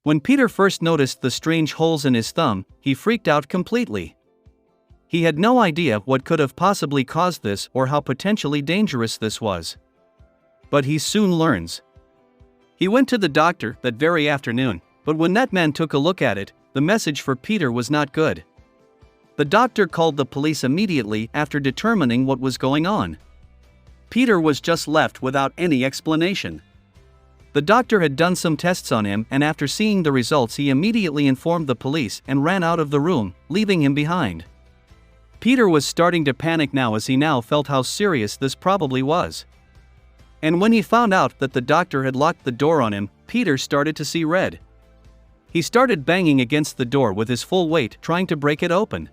When Peter first noticed the strange holes in his thumb, he freaked out completely. He had no idea what could have possibly caused this or how potentially dangerous this was. But he soon learns. He went to the doctor that very afternoon, but when that man took a look at it, the message for Peter was not good. The doctor called the police immediately after determining what was going on. Peter was just left without any explanation. The doctor had done some tests on him, and after seeing the results he immediately informed the police and ran out of the room, leaving him behind. Peter was starting to panic now as he now felt how serious this probably was. And when he found out that the doctor had locked the door on him, Peter started to see red. He started banging against the door with his full weight, trying to break it open.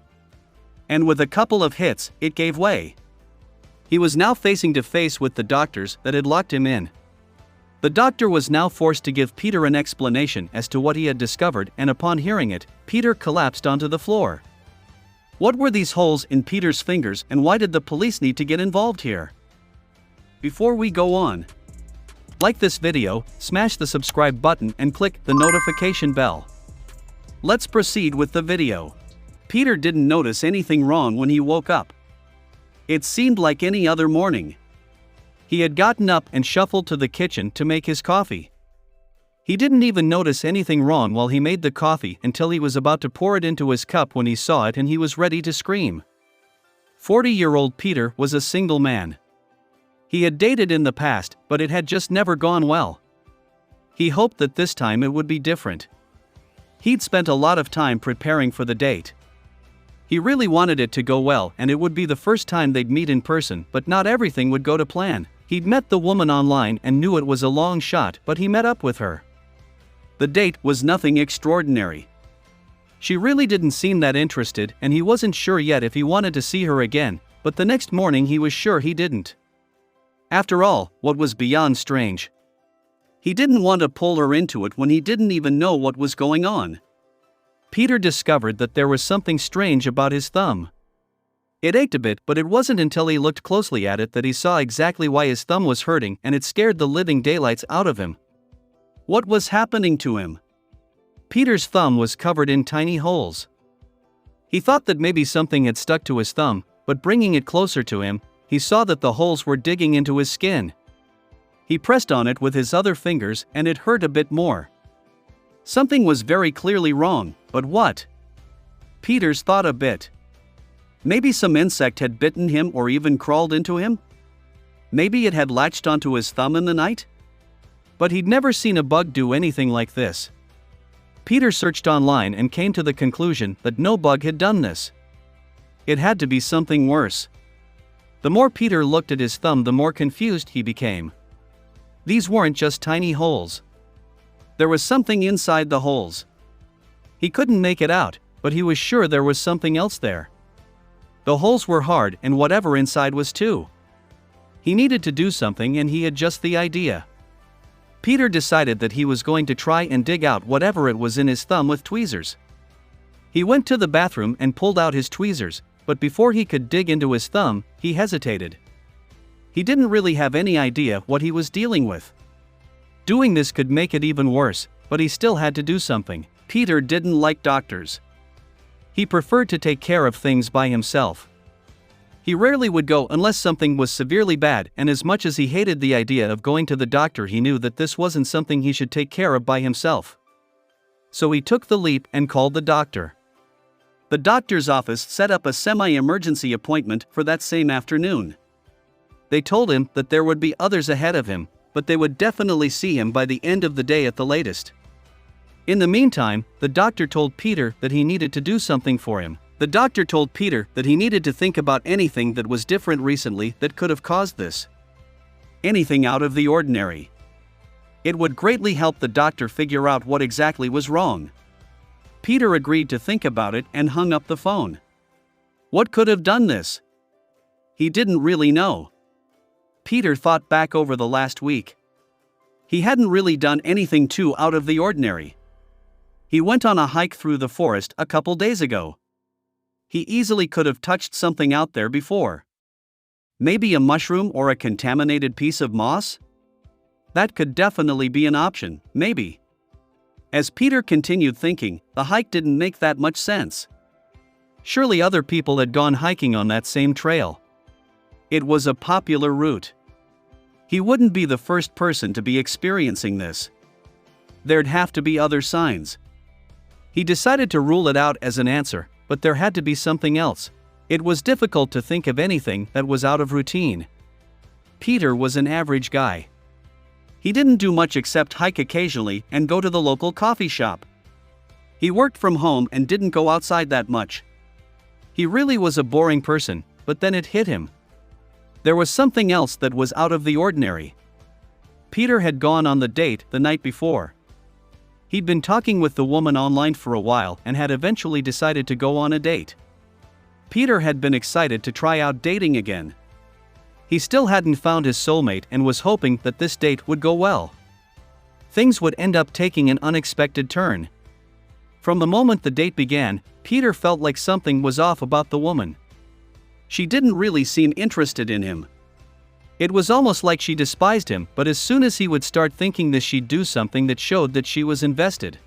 And with a couple of hits, it gave way. He was now facing to face with the doctors that had locked him in. The doctor was now forced to give Peter an explanation as to what he had discovered, and upon hearing it, Peter collapsed onto the floor. What were these holes in Peter's fingers, and why did the police need to get involved here? Before we go on, like this video, smash the subscribe button and click the notification bell. Let's proceed with the video. Peter didn't notice anything wrong when he woke up. It seemed like any other morning. He had gotten up and shuffled to the kitchen to make his coffee. He didn't even notice anything wrong while he made the coffee until he was about to pour it into his cup when he saw it and he was ready to scream. 40-year-old Peter was a single man. He had dated in the past, but it had just never gone well. He hoped that this time it would be different. He'd spent a lot of time preparing for the date. He really wanted it to go well, and it would be the first time they'd meet in person, but not everything would go to plan. He'd met the woman online and knew it was a long shot, but he met up with her. The date was nothing extraordinary. She really didn't seem that interested, and he wasn't sure yet if he wanted to see her again, but the next morning he was sure he didn't. After all, what was beyond strange? He didn't want to pull her into it when he didn't even know what was going on. Peter discovered that there was something strange about his thumb. It ached a bit, but it wasn't until he looked closely at it that he saw exactly why his thumb was hurting, and it scared the living daylights out of him. What was happening to him? Peter's thumb was covered in tiny holes. He thought that maybe something had stuck to his thumb, but bringing it closer to him, he saw that the holes were digging into his skin. He pressed on it with his other fingers, and it hurt a bit more. Something was very clearly wrong, but what? Peter's thought a bit. Maybe some insect had bitten him or even crawled into him? Maybe it had latched onto his thumb in the night? But he'd never seen a bug do anything like this. Peter searched online and came to the conclusion that no bug had done this. It had to be something worse. The more Peter looked at his thumb, the more confused he became. These weren't just tiny holes. There was something inside the holes. He couldn't make it out, but he was sure there was something else there. The holes were hard, and whatever inside was too. He needed to do something, and he had just the idea. Peter decided that he was going to try and dig out whatever it was in his thumb with tweezers. He went to the bathroom and pulled out his tweezers, but before he could dig into his thumb, he hesitated. He didn't really have any idea what he was dealing with. Doing this could make it even worse, but he still had to do something. Peter didn't like doctors. He preferred to take care of things by himself. He rarely would go unless something was severely bad, and as much as he hated the idea of going to the doctor, he knew that this wasn't something he should take care of by himself. So he took the leap and called the doctor. The doctor's office set up a semi-emergency appointment for that same afternoon. They told him that there would be others ahead of him, but they would definitely see him by the end of the day at the latest. In the meantime, the doctor told Peter that he needed to do something for him. The doctor told Peter that he needed to think about anything that was different recently that could have caused this. Anything out of the ordinary. It would greatly help the doctor figure out what exactly was wrong. Peter agreed to think about it and hung up the phone. What could have done this? He didn't really know. Peter thought back over the last week. He hadn't really done anything too out of the ordinary. He went on a hike through the forest a couple days ago. He easily could have touched something out there before. Maybe a mushroom or a contaminated piece of moss? That could definitely be an option, maybe. As Peter continued thinking, the hike didn't make that much sense. Surely other people had gone hiking on that same trail. It was a popular route. He wouldn't be the first person to be experiencing this. There'd have to be other signs. He decided to rule it out as an answer, but there had to be something else. It was difficult to think of anything that was out of routine. Peter was an average guy. He didn't do much except hike occasionally and go to the local coffee shop. He worked from home and didn't go outside that much. He really was a boring person, but then it hit him. There was something else that was out of the ordinary. Peter had gone on the date the night before. He'd been talking with the woman online for a while and had eventually decided to go on a date. Peter had been excited to try out dating again. He still hadn't found his soulmate and was hoping that this date would go well. Things would end up taking an unexpected turn. From the moment the date began, Peter felt like something was off about the woman. She didn't really seem interested in him. It was almost like she despised him, but as soon as he would start thinking this, she'd do something that showed that she was invested.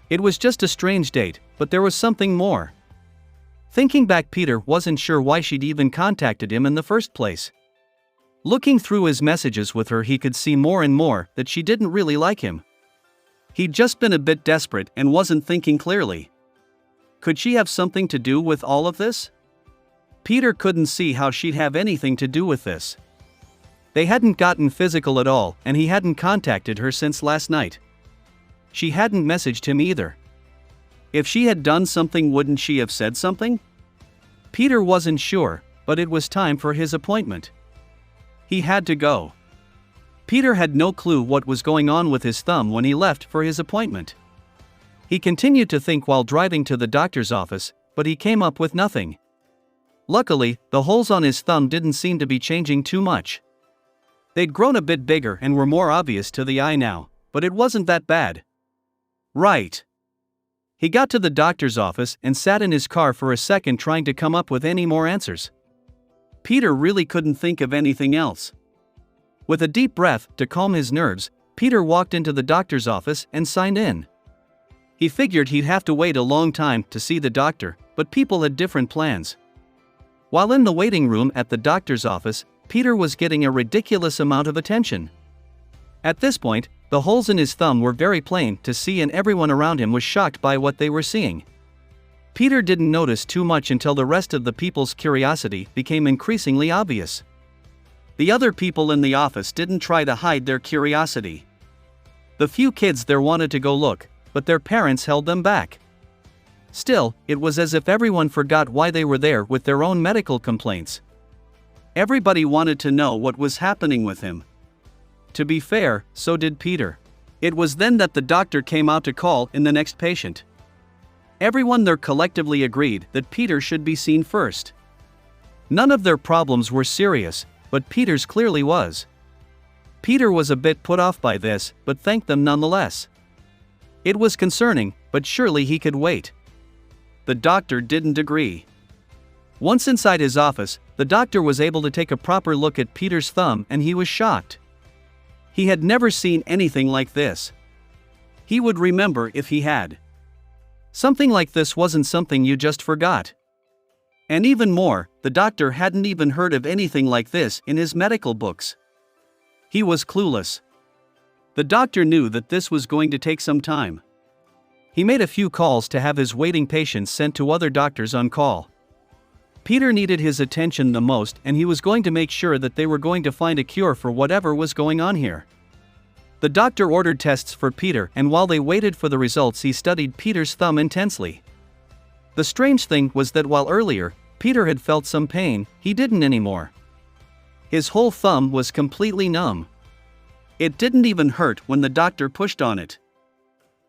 It was just a strange date, but there was something more. Thinking back, Peter wasn't sure why she'd even contacted him in the first place. Looking through his messages with her, he could see more and more that she didn't really like him. He'd just been a bit desperate and wasn't thinking clearly. Could she have something to do with all of this? Peter couldn't see how she'd have anything to do with this. They hadn't gotten physical at all, and he hadn't contacted her since last night. She hadn't messaged him either. If she had done something, wouldn't she have said something? Peter wasn't sure, but it was time for his appointment. He had to go. Peter had no clue what was going on with his thumb when he left for his appointment. He continued to think while driving to the doctor's office, but he came up with nothing. Luckily, the holes on his thumb didn't seem to be changing too much. They'd grown a bit bigger and were more obvious to the eye now, but it wasn't that bad. Right. He got to the doctor's office and sat in his car for a second, trying to come up with any more answers. Peter really couldn't think of anything else. With a deep breath to calm his nerves, Peter walked into the doctor's office and signed in. He figured he'd have to wait a long time to see the doctor, but people had different plans. While in the waiting room at the doctor's office, Peter was getting a ridiculous amount of attention. At this point, the holes in his thumb were very plain to see, and everyone around him was shocked by what they were seeing. Peter didn't notice too much until the rest of the people's curiosity became increasingly obvious. The other people in the office didn't try to hide their curiosity. The few kids there wanted to go look, but their parents held them back. Still, it was as if everyone forgot why they were there with their own medical complaints. Everybody wanted to know what was happening with him. To be fair, so did Peter. It was then that the doctor came out to call in the next patient. Everyone there collectively agreed that Peter should be seen first. None of their problems were serious, but Peter's clearly was. Peter was a bit put off by this, but thanked them nonetheless. It was concerning, but surely he could wait. The doctor didn't agree. Once inside his office, the doctor was able to take a proper look at Peter's thumb, and he was shocked. He had never seen anything like this. He would remember if he had. Something like this wasn't something you just forgot. And even more, the doctor hadn't even heard of anything like this in his medical books. He was clueless. The doctor knew that this was going to take some time. He made a few calls to have his waiting patients sent to other doctors on call. Peter needed his attention the most, and he was going to make sure that they were going to find a cure for whatever was going on here. The doctor ordered tests for Peter, and while they waited for the results, he studied Peter's thumb intensely. The strange thing was that while earlier, Peter had felt some pain, he didn't anymore. His whole thumb was completely numb. It didn't even hurt when the doctor pushed on it.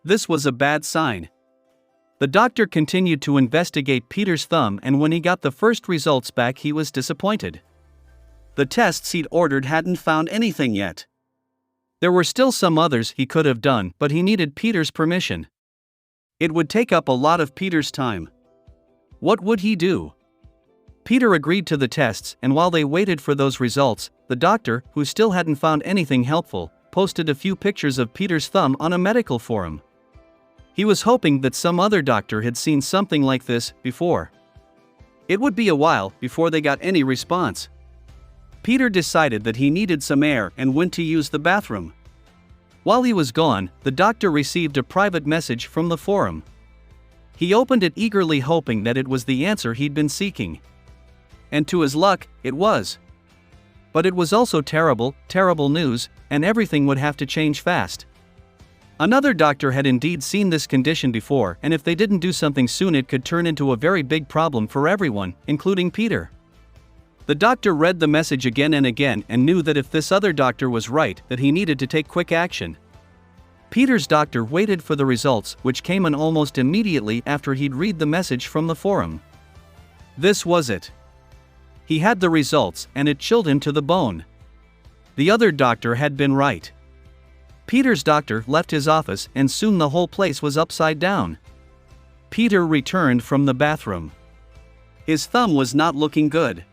This was a bad sign. The doctor continued to investigate Peter's thumb, and when he got the first results back, he was disappointed. The tests he'd ordered hadn't found anything yet. There were still some others he could have done, but he needed Peter's permission. It would take up a lot of Peter's time. What would he do? Peter agreed to the tests, and while they waited for those results, the doctor, who still hadn't found anything helpful, posted a few pictures of Peter's thumb on a medical forum. He was hoping that some other doctor had seen something like this before. It would be a while before they got any response. Peter decided that he needed some air and went to use the bathroom. While he was gone, the doctor received a private message from the forum. He opened it eagerly, hoping that it was the answer he'd been seeking. And to his luck, it was. But it was also terrible, terrible news, and everything would have to change fast. Another doctor had indeed seen this condition before, and if they didn't do something soon, it could turn into a very big problem for everyone, including Peter. The doctor read the message again and again and knew that if this other doctor was right, that he needed to take quick action. Peter's doctor waited for the results, which came in almost immediately after he'd read the message from the forum. This was it. He had the results, and it chilled him to the bone. The other doctor had been right. Peter's doctor left his office, and soon the whole place was upside down. Peter returned from the bathroom. His thumb was not looking good.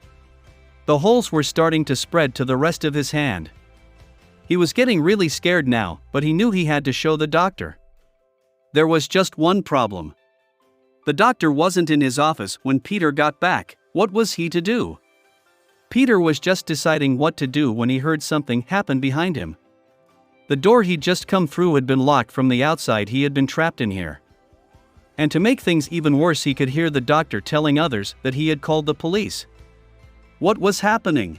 The holes were starting to spread to the rest of his hand. He was getting really scared now, but he knew he had to show the doctor. There was just one problem. The doctor wasn't in his office when Peter got back. What was he to do? Peter was just deciding what to do when he heard something happen behind him. The door he'd just come through had been locked from the outside. He had been trapped in here. And to make things even worse, he could hear the doctor telling others that he had called the police. What was happening?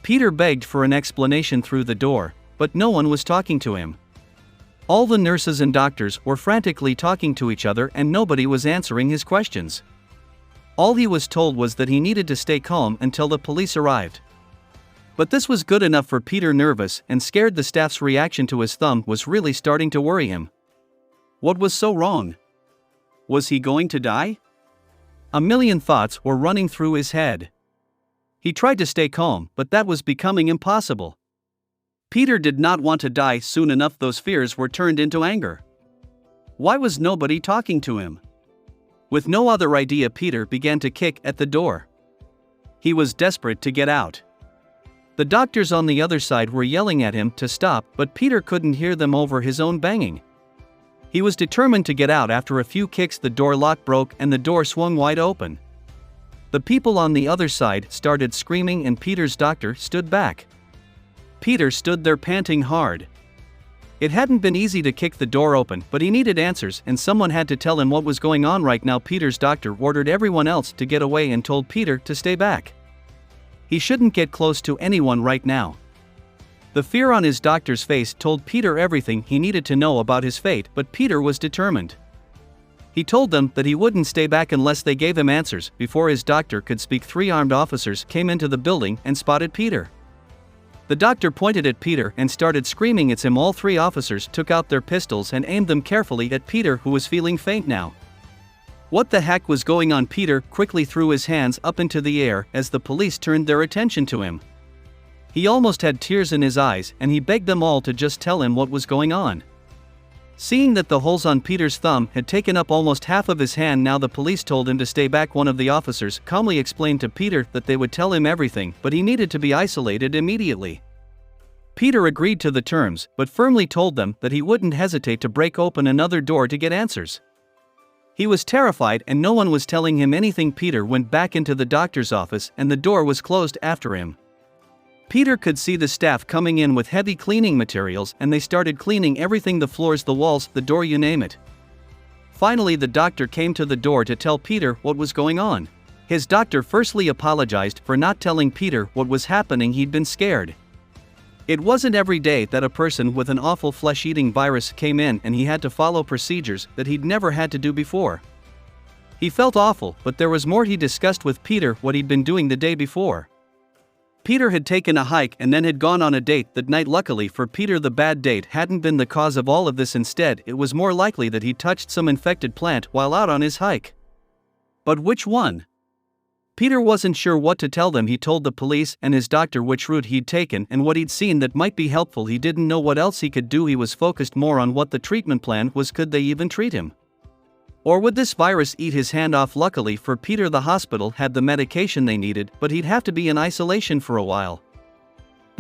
Peter begged for an explanation through the door, but no one was talking to him. All the nurses and doctors were frantically talking to each other, and nobody was answering his questions. All he was told was that he needed to stay calm until the police arrived. But this was good enough for Peter. Nervous and scared, the staff's reaction to his thumb was really starting to worry him. What was so wrong? Was he going to die? A million thoughts were running through his head. He tried to stay calm, but that was becoming impossible. Peter did not want to die soon enough. Those fears were turned into anger. Why was nobody talking to him? With no other idea, Peter began to kick at the door. He was desperate to get out. The doctors on the other side were yelling at him to stop, but Peter couldn't hear them over his own banging. He was determined to get out. After a few kicks, the door lock broke and the door swung wide open. The people on the other side started screaming, and Peter's doctor stood back. Peter stood there panting hard. It hadn't been easy to kick the door open, but he needed answers, and someone had to tell him what was going on right now. Peter's doctor ordered everyone else to get away and told Peter to stay back. He shouldn't get close to anyone right now. The fear on his doctor's face told Peter everything he needed to know about his fate, but Peter was determined. He told them that he wouldn't stay back unless they gave him answers. Before his doctor could speak, 3 armed officers came into the building and spotted Peter. The doctor pointed at Peter and started screaming at him. All 3 officers took out their pistols and aimed them carefully at Peter, who was feeling faint now. What the heck was going on? Peter quickly threw his hands up into the air as the police turned their attention to him. He almost had tears in his eyes, and he begged them all to just tell him what was going on. Seeing that the holes on Peter's thumb had taken up almost half of his hand now, the police told him to stay back. One of the officers calmly explained to Peter that they would tell him everything, but he needed to be isolated immediately. Peter agreed to the terms, but firmly told them that he wouldn't hesitate to break open another door to get answers. He was terrified, and no one was telling him anything. Peter went back into the doctor's office, and the door was closed after him. Peter could see the staff coming in with heavy cleaning materials, and they started cleaning everything: the floors, the walls, the door, you name it. Finally, the doctor came to the door to tell Peter what was going on. His doctor firstly apologized for not telling Peter what was happening. He'd been scared. It wasn't every day that a person with an awful flesh-eating virus came in, and he had to follow procedures that he'd never had to do before. He felt awful, but there was more. He discussed with Peter what he'd been doing the day before. Peter had taken a hike and then had gone on a date that night. Luckily for Peter, the bad date hadn't been the cause of all of this. Instead, it was more likely that he touched some infected plant while out on his hike. But which one? Peter wasn't sure what to tell them. He told the police and his doctor which route he'd taken and what he'd seen that might be helpful. He didn't know what else he could do. He was focused more on what the treatment plan was. Could they even treat him? Or would this virus eat his hand off? Luckily for Peter, the hospital had the medication they needed, but he'd have to be in isolation for a while.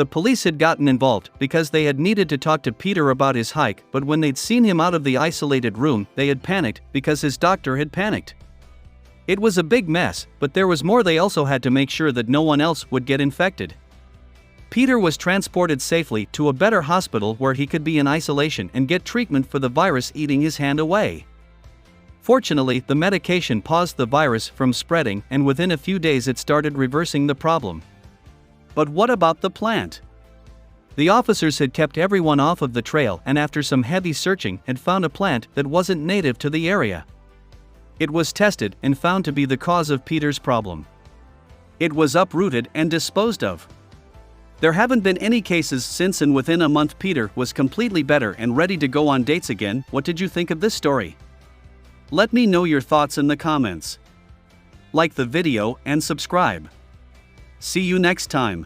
The police had gotten involved because they had needed to talk to Peter about his hike, but when they'd seen him out of the isolated room, they had panicked because his doctor had panicked. It was a big mess, but there was more. They also had to make sure that no one else would get infected. Peter was transported safely to a better hospital where he could be in isolation and get treatment for the virus eating his hand away. Fortunately, the medication paused the virus from spreading, and within a few days it started reversing the problem. But what about the plant? The officers had kept everyone off of the trail and after some heavy searching had found a plant that wasn't native to the area. It was tested and found to be the cause of Peter's problem. It was uprooted and disposed of. There haven't been any cases since, and within a month Peter was completely better and ready to go on dates again. What did you think of this story? Let me know your thoughts in the comments. Like the video and subscribe. See you next time.